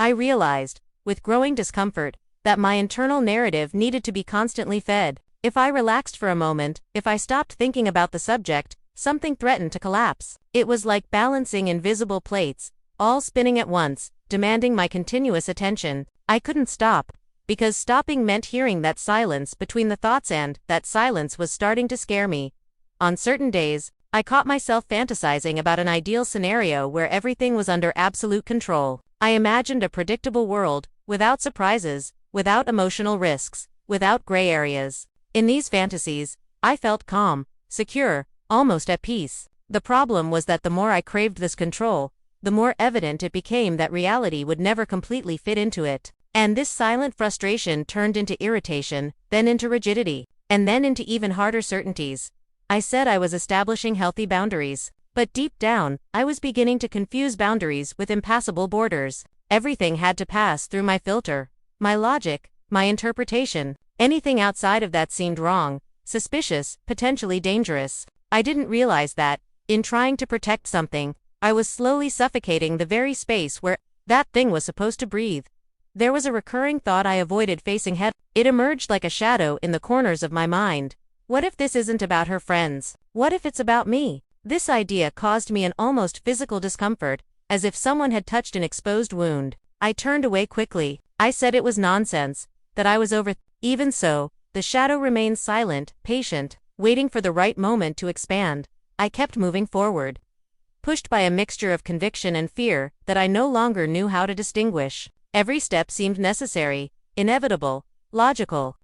I realized, with growing discomfort, that my internal narrative needed to be constantly fed. If I relaxed for a moment, if I stopped thinking about the subject, something threatened to collapse. It was like balancing invisible plates, all spinning at once, demanding my continuous attention. I couldn't stop, because stopping meant hearing that silence between the thoughts, and that silence was starting to scare me. On certain days, I caught myself fantasizing about an ideal scenario where everything was under absolute control. I imagined a predictable world, without surprises, without emotional risks, without gray areas. In these fantasies, I felt calm, secure, almost at peace. The problem was that the more I craved this control, the more evident it became that reality would never completely fit into it. And this silent frustration turned into irritation, then into rigidity, and then into even harder certainties. I said I was establishing healthy boundaries, but deep down, I was beginning to confuse boundaries with impassable borders. Everything had to pass through my filter, my logic, my interpretation. Anything outside of that seemed wrong, suspicious, potentially dangerous. I didn't realize that, in trying to protect something, I was slowly suffocating the very space where that thing was supposed to breathe. There was a recurring thought I avoided facing head. It emerged like a shadow in the corners of my mind. What if this isn't about her friends? What if it's about me? This idea caused me an almost physical discomfort, as if someone had touched an exposed wound. I turned away quickly. I said it was nonsense, that I was over. Even so, the shadow remained silent, patient, waiting for the right moment to expand. I kept moving forward, pushed by a mixture of conviction and fear that I no longer knew how to distinguish. Every step seemed necessary, inevitable, logical.